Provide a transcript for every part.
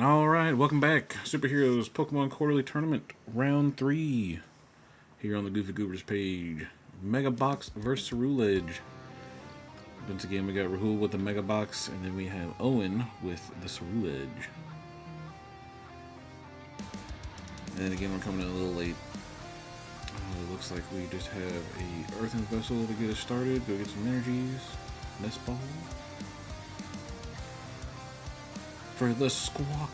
Alright, welcome back. Superheroes Pokemon Quarterly Tournament, Round 3. Here on the Goofy Goobers page. Mega Box vs. Ceruledge. Once again, we got Rahul with the Mega Box, and then we have Owen with the Ceruledge. And then again, we're coming in a little late. It looks like we just have a Earthen Vessel to get us started. Go get some energies. Nest Ball. For the squawk.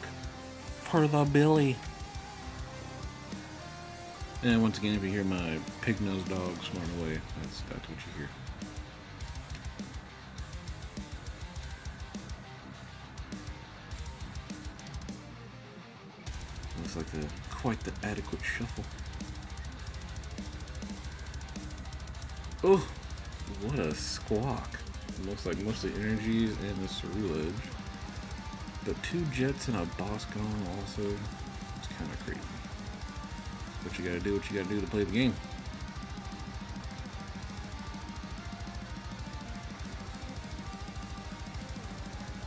For the Billy. And once again, if you hear my pig-nosed dog smarting away, that's what you hear. Looks like quite the adequate shuffle. Oh, what a squawk. Looks like mostly energies and the Ceruledge. But 2 Jets and a Boss Gone also. It's kind of crazy. But you gotta do what you gotta do to play the game.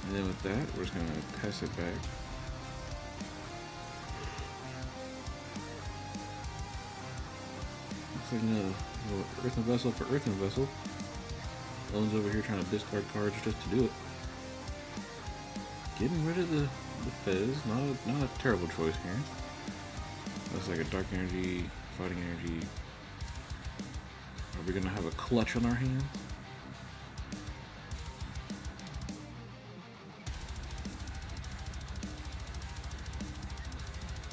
And then with that, we're just gonna pass it back. Looks like another Earthen Vessel for Earthen Vessel. Owen's over here trying to discard cards just to do it. Getting rid of the Fez, not a terrible choice here. Looks like a Dark Energy, Fighting Energy. Are we gonna have a clutch on our hands?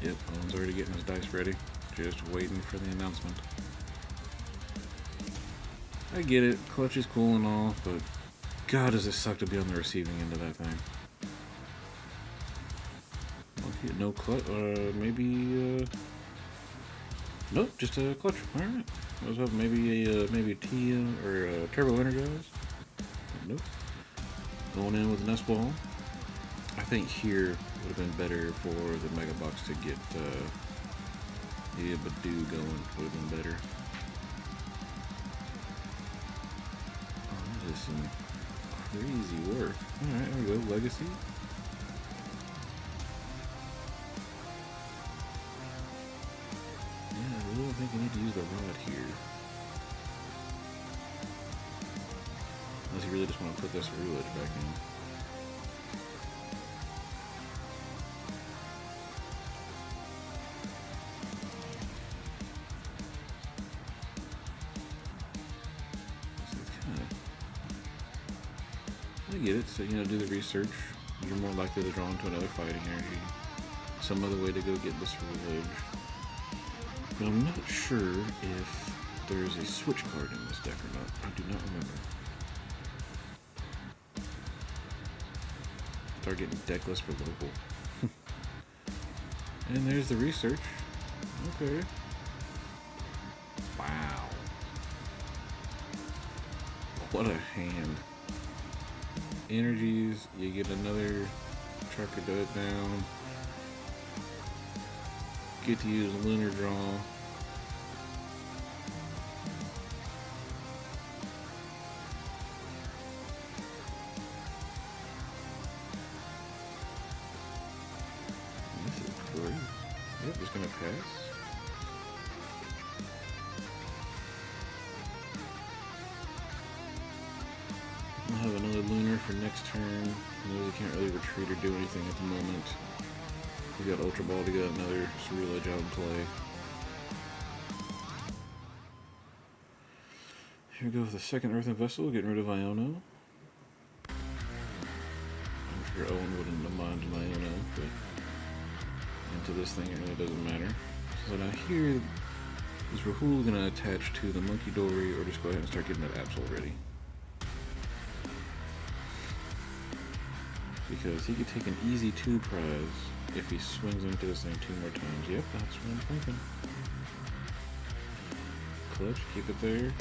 Yep, Owen's already getting his dice ready. Just waiting for the announcement. I get it, clutch is cool and all, but God does it suck to be on the receiving end of that thing. No clutch, maybe, nope, just a clutch. Alright. I was hoping maybe a T or a Turbo Energize. Nope. Going in with a Nest Ball. I think here would have been better for the Mega Box to get the Badoo going. Would have been better. Oh, that is some crazy work. Alright, there we go. Legacy. I don't think we need to use the rod here. Unless you really just want to put this Ceruledge back in. I get it, so do the research. You're more likely to draw into another Fighting Energy. Some other way to go get this Ceruledge. But I'm not sure if there's a switch card in this deck or not. I do not remember. Start getting deckless for local. And there's the research. Okay. Wow. What a hand. Energies, you get another Tracker to it down. Get to use Lunar Draw. This is great. Yep, just gonna pass. I'll have another Lunar for next turn. I know they can't really retreat or do anything at the moment. We got Ultra Ball to get another Ceruledge out in play. Here we go with the second Earthen Vessel, getting rid of Iono. I'm sure Owen wouldn't have minded Iono, but into this thing it really doesn't matter. So now here, is Rahul going to attach to the Monkey Dory or just go ahead and start getting that Absol ready? Because he could take an easy 2 prize if he swings into this thing 2 more times. Yep, that's what I'm thinking. Clutch, keep it there.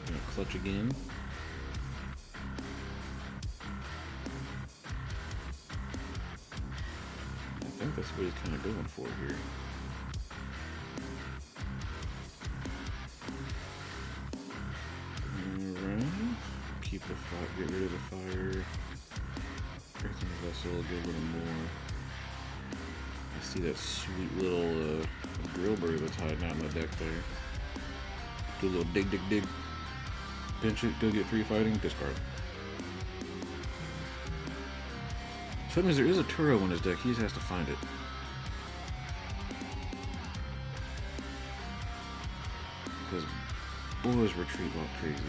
Gonna clutch again. I think that's what he's kind of going for here. Alright. Keep the fire, get rid of the fire. Earthen Vessel, get a little more. see that sweet little drill bird that's hiding out in the deck there. Do a little dig, dig, dig. Pinch it, go get 3 fighting, discard. So that means there is a Turo in his deck, he just has to find it. Because boys retreat like crazy.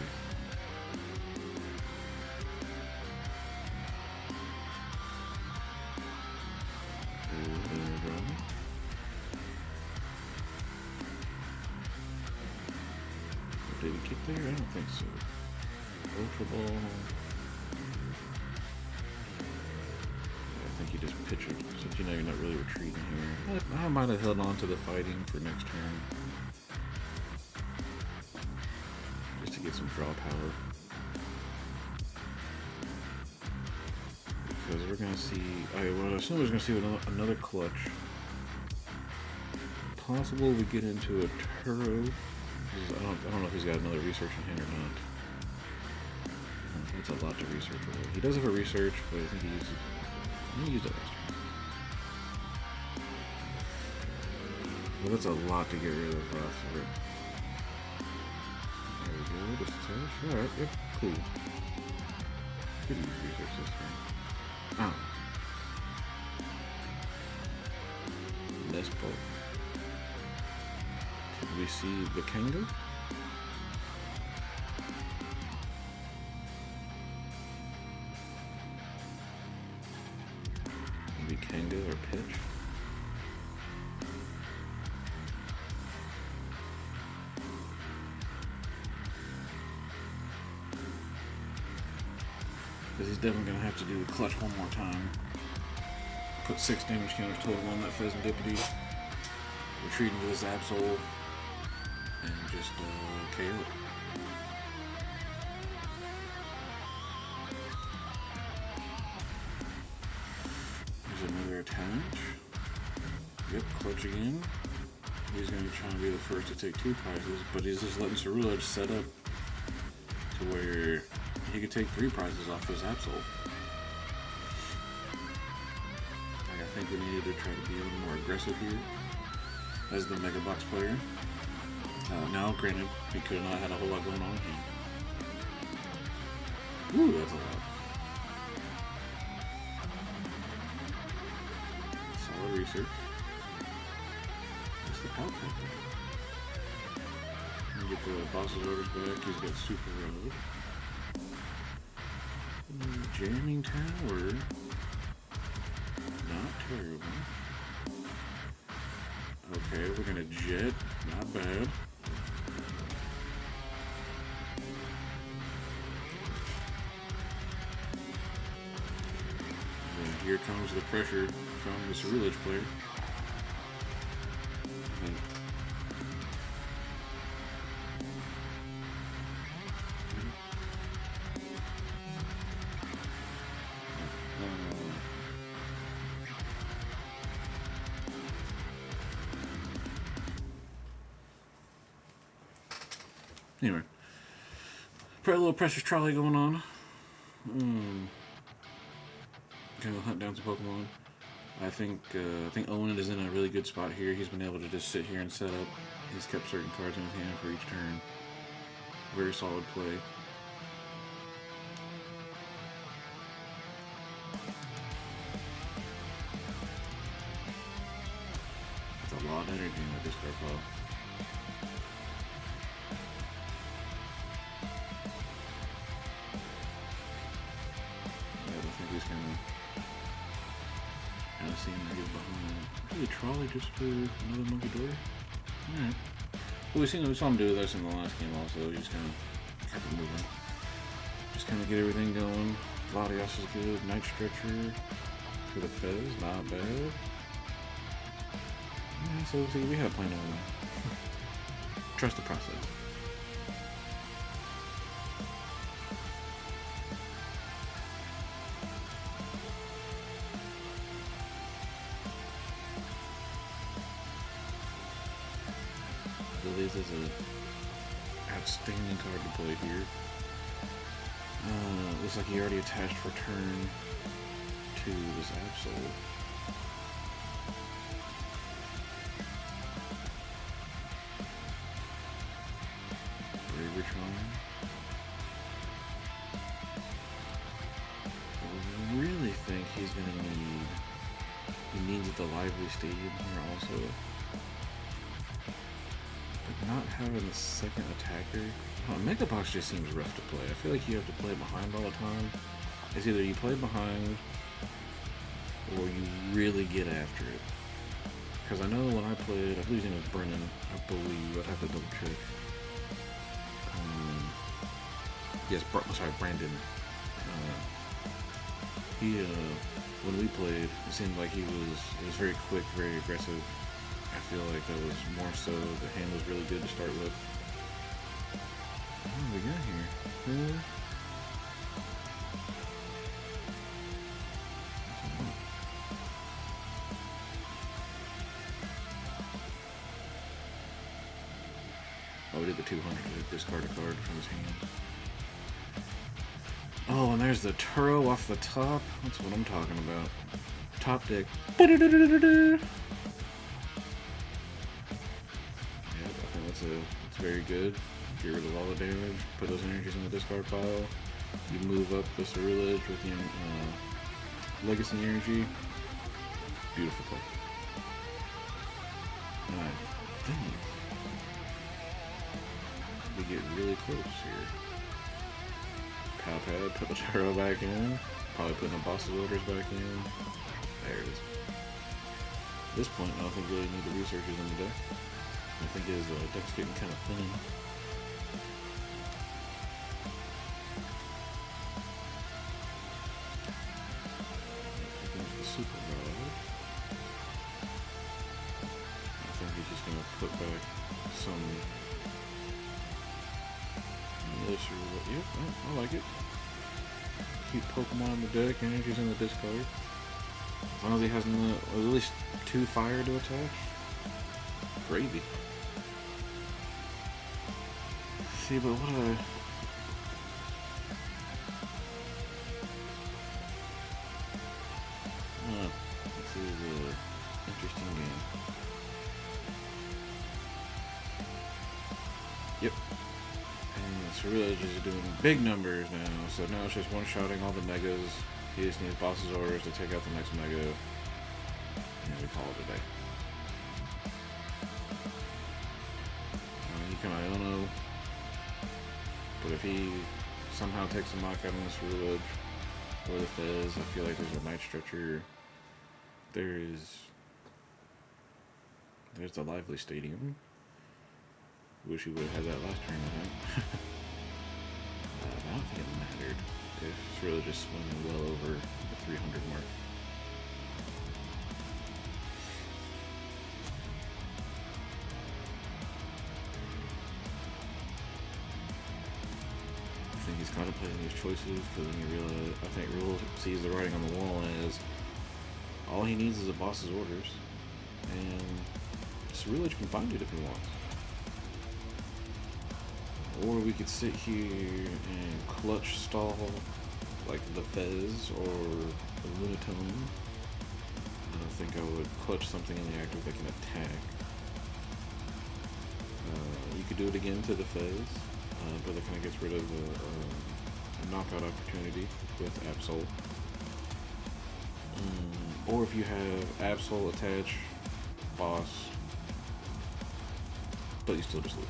Did he kick there? I don't think so. Ultra ball. Yeah, I think you just pitch it since you know you're not really retreating here. I might have held on to the fighting for next turn. Just to get some draw power. Because we're going to see... well, I assume we're going to see another clutch. Possible we get into a Turo. I don't know if he's got another research in hand or not. It's a lot to research with. He does have a research, but I think he used it last turn. Well, that's a lot to get rid of. There we go. Just a touch. Alright, yep, cool. Could use research this turn. Oh. Nest ball. We see the Kanga. Maybe Kanga or pitch. Because he's definitely going to have to do the clutch one more time. Put 6 damage counters total on that Pheasantipity. Retreat into this Absol. And just KO it. There's another attach. Yep, clutch again. He's going to be trying to be the first to take 2 prizes, but he's just letting Ceruledge set up to where he could take 3 prizes off his Absol. Like, I think we needed to try to be a little more aggressive here as the Mega Box player. Now, granted, he could not have had a whole lot going on here. Ooh, that's a lot. Solid research. What's the power pack? Get the boss's orders back. He's got Super Road. Jamming Tower. Not terrible. Okay, we're gonna jet. Not bad. Here comes the pressure from the Ceruledge player. Anyway, probably a little precious trolley going on. Trying to hunt down some Pokemon. I think Owen is in a really good spot here. He's been able to just sit here and set up. He's kept certain cards in his hand for each turn. Very solid play. That's a lot of energy in that discard pile. Seeing I get behind. Really trolley just for another monkey door? Alright. Well, we saw him do this in the last game also. He just kind of kept it moving. Just kind of get everything going. Latios is good. Night Stretcher for the Fez. Not bad. Yeah, so see, we have a plan on trust the process. This is an outstanding card to play here. Looks like he already attached for turn 2 this Absol. He needs the lively stadium here also. But not having a second attacker. Mega Box just seems rough to play. I feel like you have to play behind all the time. It's either you play behind or you really get after it. Because I know when I played, I believe his name was Brennan, I believe, I'd have to double check. Yes, sorry, Brandon. When we played, it seemed like it was very quick, very aggressive. I feel like that was more so, the hand was really good to start with. What do we got here? Oh, we did the 200 to discard a card from his hand. Oh, and there's the Turo off the top. That's what I'm talking about. Top deck. Yep, I think that's very good. Get rid of all the damage. Put those energies in the discard pile. You move up the Ceruledge with the Legacy energy. Beautiful play. And I think we get really close here. Pow pad, put the Taro back in. Probably putting the boss's orders back in. There it is. At this point, I don't think we really need the researchers in the deck. I think his deck's getting kind of thin. The Super Rod. I think he's just gonna put back some. Yep, I like it. Keep Pokemon in the deck, energies in the discard. As long as he has at least 2 fire to attach. Gravy. See, but what this is an interesting game. Yep. Ceruledge is doing big numbers now, so now it's just one-shotting all the megas. He just needs boss's orders to take out the next mega, and we call it a day. He can Iono, but if he somehow takes a knockout on the Ceruledge or the Fez, I feel like there's a Night Stretcher. There's the Lively Stadium. Wish he would have had that last tournament. I don't think it mattered. It's really just swimming well over the 300 mark. I think he's contemplating his choices because then you realize, I think Rule sees the writing on the wall as all he needs is a boss's orders, and Ceruledge can find it if he wants. Or we could sit here and clutch stall like the Fez or the Lunatone. I don't think I would clutch something in the active that can attack. You could do it again to the Fez, but that kind of gets rid of a knockout opportunity with Absol. Or if you have Absol attach boss, but you still just lose.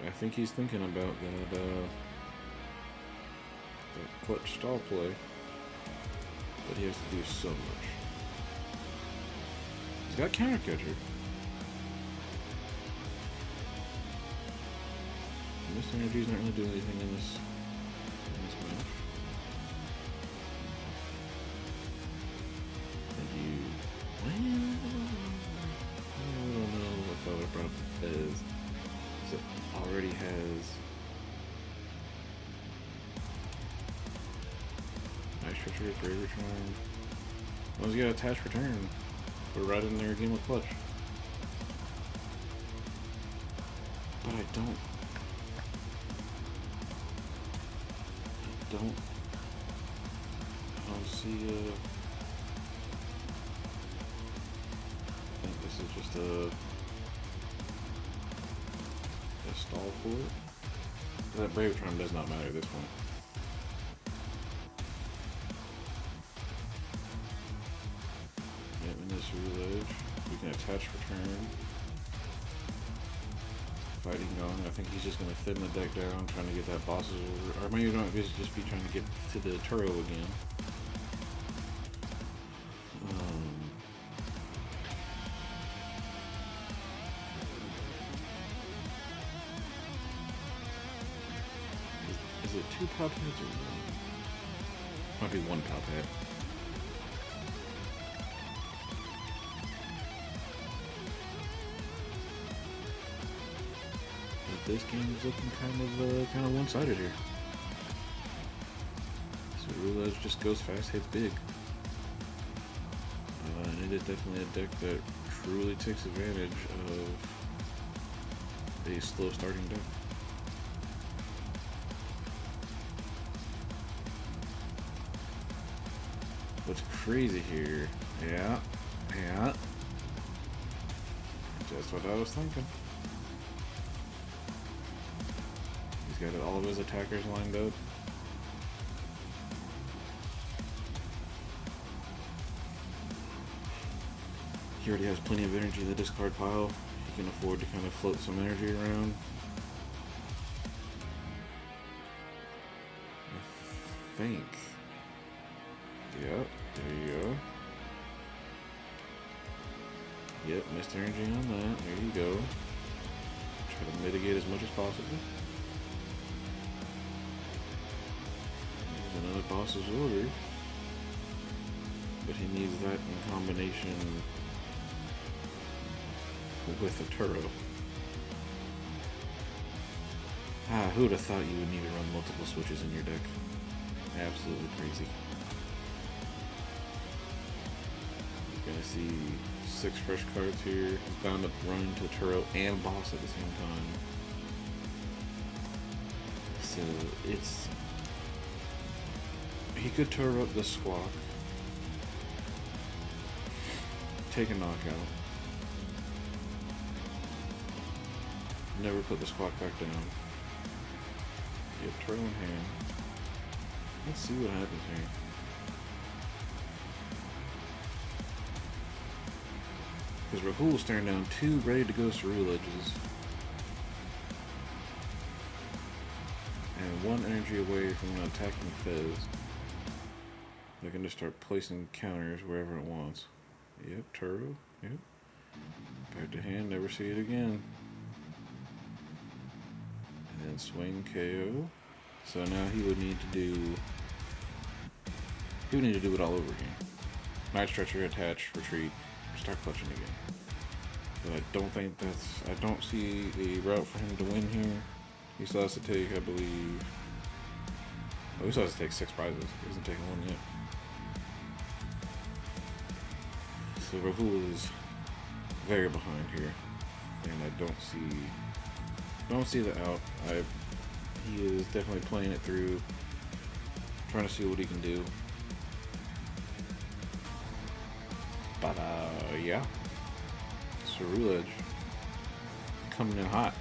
I think he's thinking about that clutch stall play, but he has to do so much. He's got counter catcher. Mist Energy's not really doing anything in this match. Thank you. I don't know if I would have brought up the Fez. It already has Nice Treachery, Brave Return. Well, he's got Attach Return. We're right in there again with Clutch. But I don't see I think this is just a stall for it. So that Brave Charm does not matter at this point. Yep, in this Ceruledge, we can attach return. Fighting going. I think he's just going to thin the deck down, trying to get that bosses over. Or maybe don't just be trying to get to the Turo again. Is it 2 pop heads or 1? Might be 1 pop head. This game is looking kind of one-sided here. Ceruledge just goes fast, hits big, and it is definitely a deck that truly takes advantage of a slow starting deck. What's crazy here? Yeah. Just what I was thinking. He's got all of his attackers lined up. He already has plenty of energy in the discard pile. He can afford to kind of float some energy around. I think. Yep, there you go. Yep, missed energy on that. There you go. Try to mitigate as much as possible. Another boss's order, but he needs that in combination with the Turo. Who would have thought you would need to run multiple switches in your deck? Absolutely crazy. You're gonna see 6 fresh cards here. He's bound up running to Turo and boss at the same time. So it's... He could Turo up the Squawk, take a knockout, never put the Squawk back down. Yep, Turo in hand. Let's see what happens here. Because Rahul's staring down 2 ready to go Ceruledges. And 1 energy away from an attacking Fez. They're going to start placing counters wherever it wants. Yep, Turo. Yep. Back to hand, never see it again. And then swing KO. So now he would need to do... He would need to do it all over again. Night Stretcher, attach, retreat, start clutching again. But I don't think that's... I don't see a route for him to win here. He still has to take, I believe... Oh, he still has to take 6 prizes. He hasn't taken 1 yet. So Rahul is very behind here, and I don't see the out. He is definitely playing it through, trying to see what he can do. But yeah, Ceruledge coming in hot.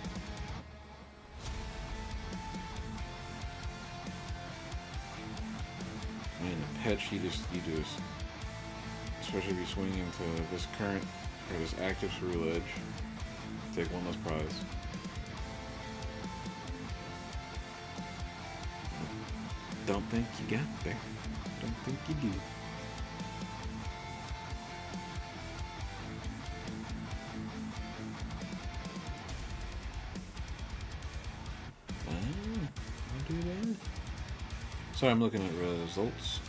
I mean, the pitch you just. Especially if you swing into this current, or this active Ceruledge, take 1 less prize. Don't think you got there. Don't think you do. I'll do that. So I'm looking at results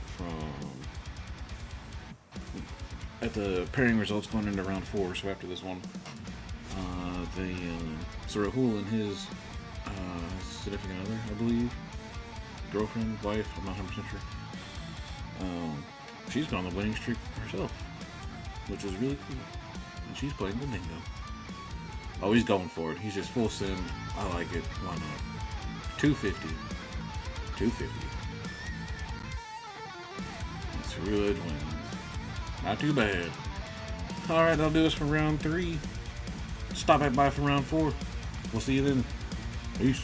at the pairing results going into round 4. So after this one, so Rahul and his significant other, I believe, girlfriend, wife, I'm not 100% sure. She's gone on the winning streak herself, which is really cool. And she's playing the bingo. Oh, he's going for it. He's just full send. I like it. Why not? 250. 250. Ceruledge wins. Not too bad. Alright, that'll do us for round 3. Stop back by for round 4. We'll see you then. Peace.